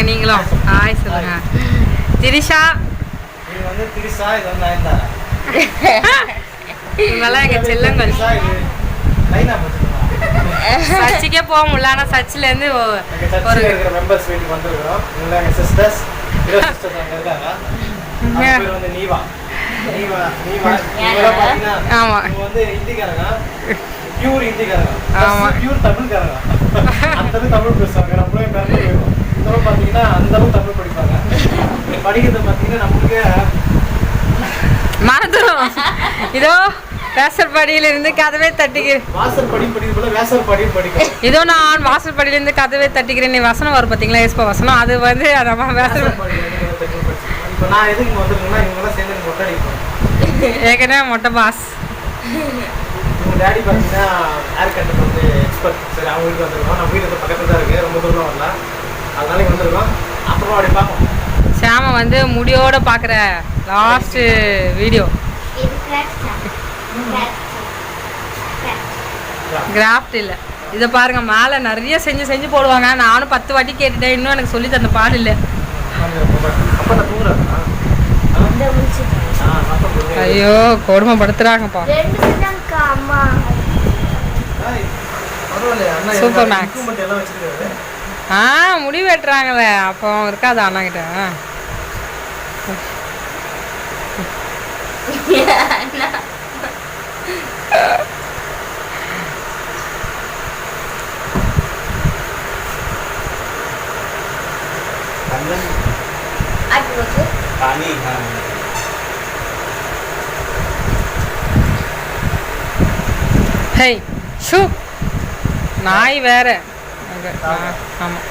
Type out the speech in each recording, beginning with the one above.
நீங்களும் ஹாய் சொல்லுங்க. திரிஷா இது வந்து திரிஷா, இது வந்து நயன்தாரா. இவங்கெல்லாம் எங்க செல்லங்கள். சர்ச்சுக்கே போக முடியல, ஆனால் சர்ச்சிலேருந்து ஒரு மெம்பர்ஸ் வீட்டுக்கு வந்துருக்கிறோம். இவங்க எங்கள் சிஸ்டர்ஸ் அங்கே இருக்காங்க. அவங்க வந்து நீவா நீவா நீவா இவங்களாம் பார்த்தீங்கன்னா இவங்க வந்து ஹிந்திக்காரங்க, பியூர் ஹிந்திக்காரங்க, பியூர் தமிழ்காரங்க. அந்த தமிழ் பேசுவாங்க, நம்மளே பேரண்ட் போயிடும். இன்னும் பார்த்தீங்கன்னா அந்த அளவுக்கு தமிழ் படிப்பாங்க. படிக்கிறது பார்த்தீங்கன்னா நம்மளுக்கு மறந்துடும். இதோ வாசற்படியிலிருந்து கதவே தட்டிக்கிறேன். வாசற்படி படிக்கிறது போல வேசற்படி படிக்கும். இதோ நான் வாசற்படியிலிருந்து கதவே தட்டிக்கிறேன். நீ வசனம் வரும் பார்த்தீங்களா, ஏஸ்பா வசனம். அது வந்து நம்ம வேசற்படி. இப்போ நான் எதுக்கு வந்துருக்கேன்னா இவங்கெல்லாம் சேர்ந்து மொட்டை அடிப்போம். ஏற்கனவே மொட்டை பாஸ். உங்கள் டேடி பார்த்தீங்கன்னா ஹேர் கட்டர் வந்து எக்ஸ்பர்ட். சரி, அவங்க வீட்டுக்கு வந்துருக்கோம். நம்ம வீடு பக்கத்தில் தான் இருக்குது, ரொம்ப தூரம் வரல. அதனால இங்கே வந்துருக்கோம். அப்புறமா அப்படி பார்ப்போம். ஷாம வந்து முடியோட பார்க்குற லாஸ்ட் வீடியோ. கிராஃப்ட் இல்லை, இதை பாருங்க. மேலே நிறைய செஞ்சு போடுவாங்க. நானும் 10 வாட்டி கேட்டுட்டேன், இன்னும் எனக்கு சொல்லி தந்த பாடு இல்லை. ஐயோ கொடுமைப்படுத்துறாங்கப்பா. Super maths. முடி வெட்டுறாங்களே, அப்போ இருக்காது அண்ணா கிட்ட. ஹே ஷூ நாய் வேற. ஆமாம்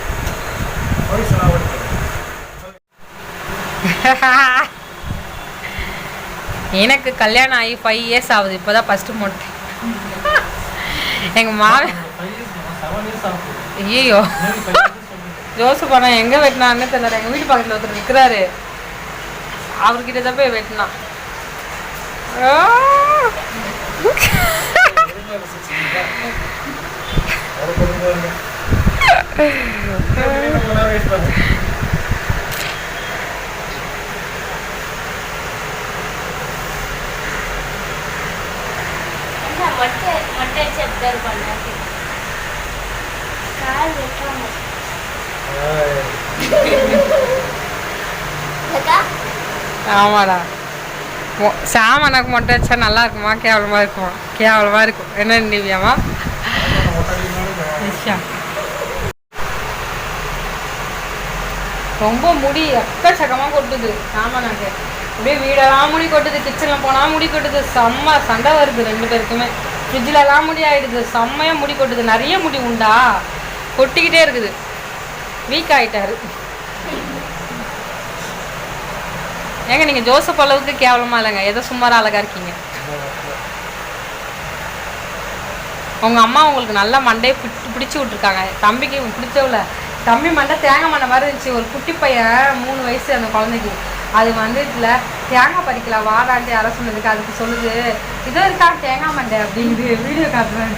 எனக்கு கல்யாணம் ஆகி 5 இயர்ஸ் ஆகுது. இப்போதான் ஃபஸ்ட்டு மொட்டை. எங்கள் மாவன் ஐயோ ஜோசு பண்ண எங்கே வெட்டினான்னு தெரியல. எங்கள் வீட்டு பக்கத்தில் ஒருத்தர் இருக்கிறாரு, அவர்கிட்ட தான் போய் வெட்டினான். ஆமாடா, சாமனுக்கு மொட்டை வச்சா நல்லா இருக்குமா கேவலமா இருக்குமா? கேவலமா இருக்கும். என்ன நிவியாமா? ரொம்ப முடி எக்கச்சக்கமாக கொட்டுது. சாமனுக்கு அப்படியே வீடெல்லாம் முடி கொட்டுது, கிச்சனில் போனால் முடி கொட்டுது. செம்ம சண்டை வருது 2 பேருக்குமே. ஃப்ரிட்ஜிலலாம் முடி ஆகிடுது, செம்மையாக முடி கொட்டுது. நிறைய முடி உண்டா, கொட்டிக்கிட்டே இருக்குது. வீக் ஆகிட்டாரு. ஏங்க நீங்கள் ஜோசப் அளவுக்கு கேவலமாக இல்லைங்க, ஏதோ சுமாராக அழகாக இருக்கீங்க. உங்கள் அம்மா உங்களுக்கு நல்லா மண்டையை பிடிச்சி விட்ருக்காங்க. தம்பிக்கு பிடிச்சவில்ல, தம்பி மண்டை தேங்காய் மண்டை மாதிரி இருந்துச்சு. ஒரு குட்டி பையன் 3 வயசு அந்த குழந்தைக்கு. அது வந்து இதில் தேங்காய் பறிக்கலாம் வாடாண்டி யாரோ சொன்னதுக்கு அதுக்கு சொல்லுது, இதோ இருக்கா தேங்காய் மண்டை அப்படிங்குது. வீடியோ காட்டுறேன்.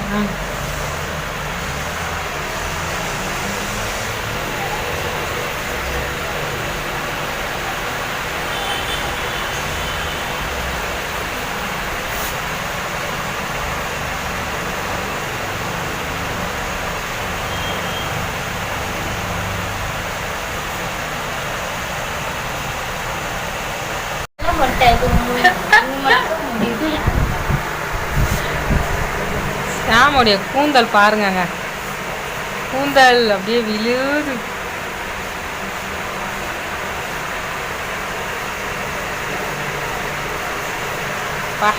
சாமுடைய கூந்தல் பாருங்க, கூந்தல் அப்படியே விழுது. பா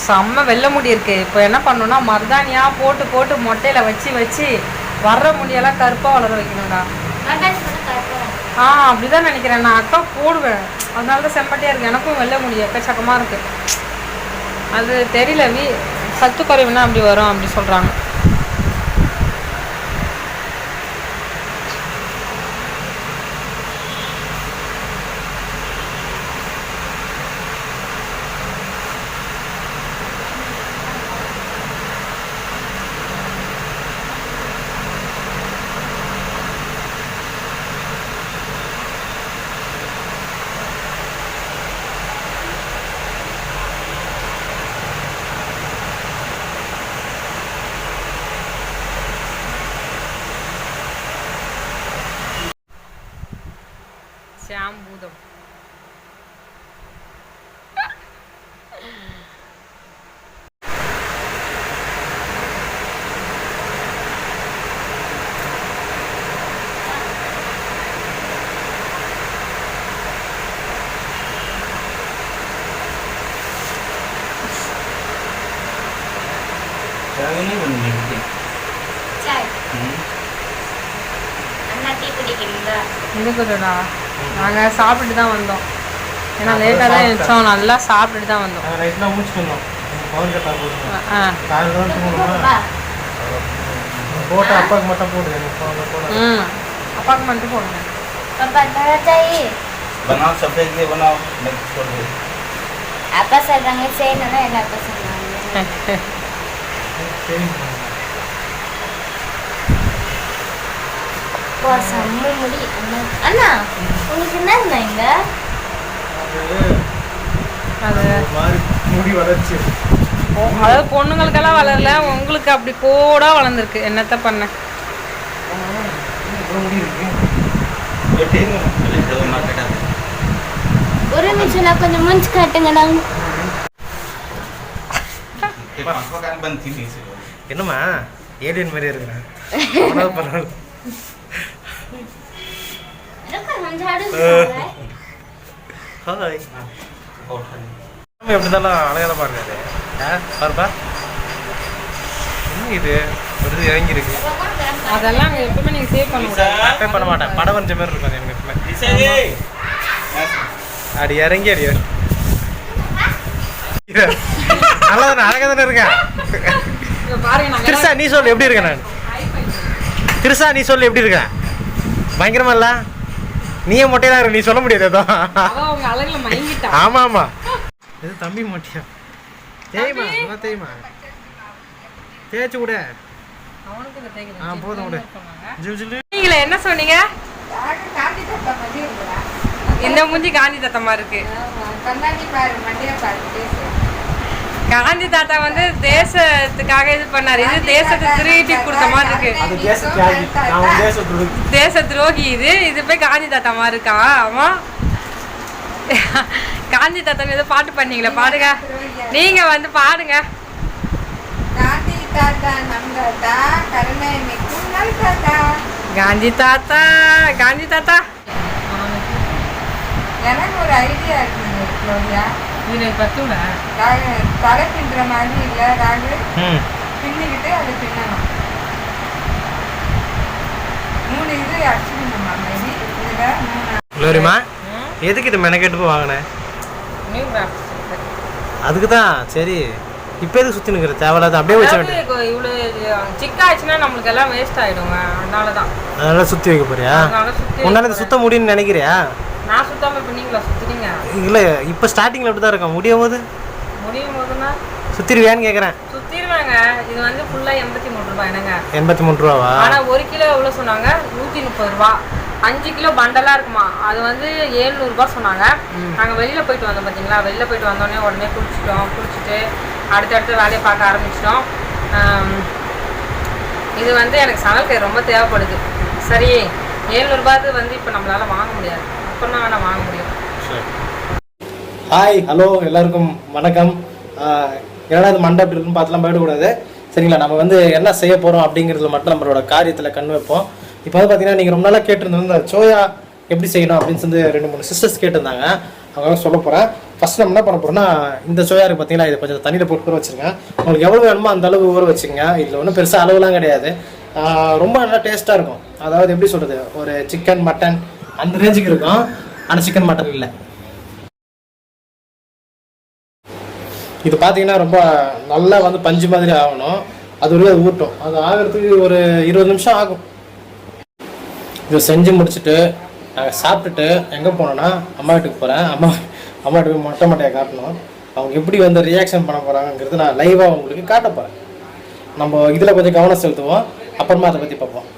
செம்ம வெள்ளை முடி இருக்கு. இப்போ என்ன பண்ணணும்னா மருதாணியா போட்டு போட்டு மொட்டையில வச்சு வச்சு வர்ற முடியெல்லாம் கருப்பா வளர வைக்கணும்டா. அப்படிதான் நினைக்கிறேன். நான் அக்கா போடுவேன், அதனால தான் செம்பட்டியா இருக்கு. எனக்கும் வெள்ளை முடி எக்கச்சக்கமா இருக்கு. அது தெரியல, சத்து குறைவுனா அப்படி வரும் அப்படி சொல்றாங்க. பூதம் இருக்குதுடா. நாங்கள் சாப்பிட்டு தான் வந்தோம், ஏன்னா லேட்டாக தான் வச்சோம். நல்லா சாப்பிட்டுட்டு தான் வந்தோம். அப்பாவுக்கு மட்டும் போடுங்க. அப்பாவுக்கு மட்டும் போடுங்க. அப்பா சொல்றாங்க செய்யணும்னா என்ன அப்பா சொன்னாங்க. செம்ம முடி அண்ணா. உங்களுக்கு என்ன இங்க அது முடி வளர்ச்சி? அதாவது பொண்ணுங்களுக்கெல்லாம் வளரல, உங்களுக்கு அப்படி கூட வளர்ந்துருக்கு. என்னத்த பண்ண? ஒரு நிமிஷம் நான் கொஞ்சம் மூஞ்சி காட்டுங்கண்ணா. என்னம்மா ஏலியன் மாதிரி இருக்கிறேன். எப்படிதாலும் அழகாக பாருங்க. பாருப்பா, இது ஒரு இறங்கி இருக்கு. அதெல்லாம் எப்பவுமே நீங்க சேவ் பண்ண மாட்டேன். படம் வரைஞ்ச மாதிரி இருக்கும் எனக்கு எப்பவுமே. அடி இறங்கி அடி நல்லதானே, அழகா தானே இருக்கேன். திருசா நீ சொல்லு எப்படி இருக்கேன் நான்? திருசா நீ சொல்லு எப்படி இருக்கேன்? பயங்கரமா இல்ல? நீயே மொட்டையா இருக்கு, நீ சொல்ல முடியாது ஏதோ. ஆமா ஆமா, இது தம்பி மொட்டையா? தேய்மா தேய்மா தேய்ச்சி விட. போதும் விடு. நீங்களே என்ன சொன்னீங்க? இந்த மூஞ்சி காந்தி தாத்தமா இருக்கு. காந்தி தாத்தா வந்து தேசத்துக்காக இது பண்ணாரு. இது தேசத்தை திருட்டி கொடுத்த மாதிரி இருக்கு. தேச துரோகி இது. இது போய் காந்தி தாத்தா மாதிரி இருக்கான். ஆமா, காந்தி தாத்தா ஏதோ பாட்டு பண்ணீங்களே, பாடுங்க. நீங்க வந்து பாடுங்க. காந்தி தாத்தா காந்தி தாத்தா. எனக்கு ஒரு ஐடியா இருக்குங்க. தலை பின்ற மாதிரி இல்ல, ராகு பின்னிக்கிட்டு அதை பின்னணும். 3 இது அடிச்சுக்கணுமா? மேபி இதுல 3. எதுக்கு இது மெனக்கெட்டு போய் வாங்கினேன்? அதுக்கு தான். சரி, இப்போ எதுக்கு சுற்றி நிற்கிற? தேவையில்லாத அப்படியே வச்சு இவ்வளோ சிக்காச்சுன்னா நம்மளுக்கு எல்லாம் வேஸ்ட் ஆகிடுங்க. அதனால சுற்றி வைக்க போறியா? உன்னால சுத்த முடியும்னு நினைக்கிறியா? நான் சுத்தாம இப்போ நீங்களா சுற்றுறீங்க? இல்லை, இப்போ ஸ்டார்டிங்கில் அப்படி தான் இருக்கும். முடியும் போதுன்னா சுற்றிடுவியான்னு கேட்குறேன். சுற்றிடுவாங்க. இது வந்து ஃபுல்லாக 83 ரூபாய். என்னங்க 83 ரூபாவா? ஆனால் 1 கிலோ எவ்வளோ சொன்னாங்க? 130 ரூபா. 5 கிலோ பண்டலாக இருக்குமா, அது வந்து 700 ரூபா சொன்னாங்க. நாங்கள் வெளியில் போயிட்டு வந்தோம் பார்த்தீங்களா. வெளியில் போயிட்டு வந்தோடனே உடனே குளிச்சுட்டு அடுத்தடுத்த வேலையை பார்க்க ஆரம்பிச்சிட்டோம். இது வந்து எனக்கு சமையல் கை ரொம்ப தேவைப்படுது. சரி, 700 ரூபாய்க்கு வந்து இப்போ நம்மளால் வாங்க முடியாது. அப்புறம் வேணால் வாங்க முடியும். ஹாய், ஹலோ, எல்லாருக்கும் வணக்கம். என்னடா இது மண்டை அப்படி இருக்குன்னு பார்த்துலாம் போயிடக்கூடாது, சரிங்களா? நம்ம வந்து என்ன செய்ய போகிறோம் அப்படிங்கிறதுல மட்டும் நம்மளோட காரியத்தில் கண் வைப்போம். இப்போ வந்து பார்த்தீங்கன்னா நீங்கள் ரொம்ப நாளாக கேட்டிருந்தோம் இந்த சோயா எப்படி செய்யணும் அப்படின்னு சொல்லி 2-3 சிஸ்டர்ஸ் கேட்டிருந்தாங்க. அவங்க சொல்ல போகிறேன். ஃபஸ்ட் நம்ம என்ன பண்ண போகிறோம்னா, இந்த சோயா இருக்குது பார்த்தீங்களா, இதை கொஞ்சம் தண்ணியில் போட்டு ஊற வச்சுருங்க. உங்களுக்கு எவ்வளோ வேணுமோ அந்த அளவு ஊற வச்சுங்க. இதில் ஒன்றும் பெருசாக அளவுலாம் கிடையாது. ரொம்ப நல்லா டேஸ்ட்டாக இருக்கும். அதாவது எப்படி சொல்கிறது, ஒரு சிக்கன் மட்டன் அந்த ரேஞ்சுக்கு இருக்கும். ஆனால் சிக்கன் மட்டன் இல்லை. இது பார்த்தீங்கன்னா ரொம்ப நல்லா வந்து பஞ்சு மாதிரி ஆகணும். அது வரைக்கும் அது ஊட்டும். அது ஆகிறதுக்கு ஒரு 20 நிமிஷம் ஆகும். இதை செஞ்சு முடிச்சுட்டு நாங்கள் சாப்பிட்டுட்டு எங்கே போனோன்னா அம்மா வீட்டுக்கு போகிறேன். அம்மா வீட்டுக்கு போய் மொட்டை மட்டையை காட்டணும். அவங்க எப்படி வந்து ரியாக்ஷன் பண்ண போகிறாங்கிறது நான் லைவாக உங்களுக்கு காட்ட போகிறேன். நம்ம இதில் கொஞ்சம் கவனம் செலுத்துவோம், அப்புறமா அதை பற்றி பார்ப்போம்.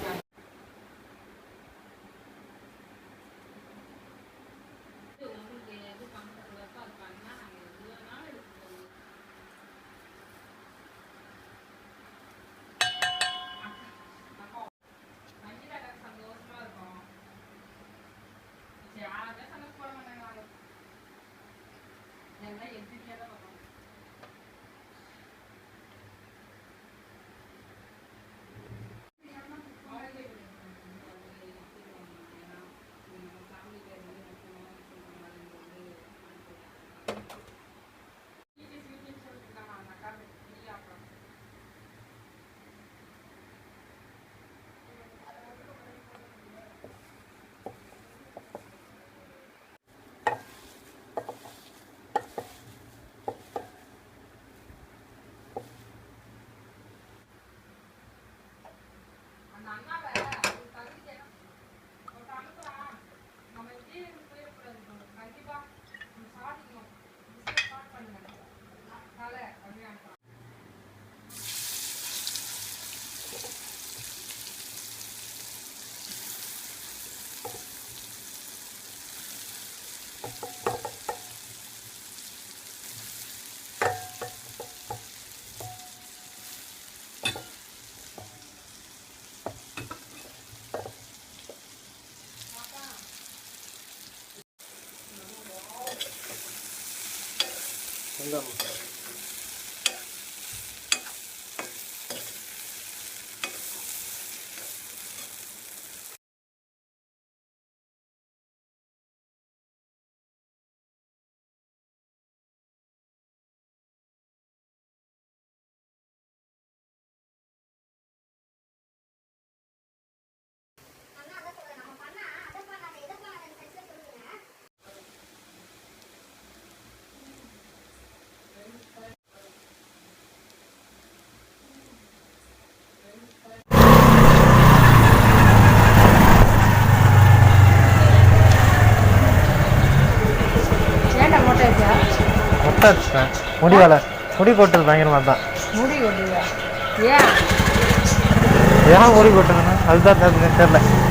முடி கொட்டுறது பயங்கரமாக தான். முடி கொட்டுதா? ஏன் முடி கொட்டுறதுன்னா அதுதான் தெரியல.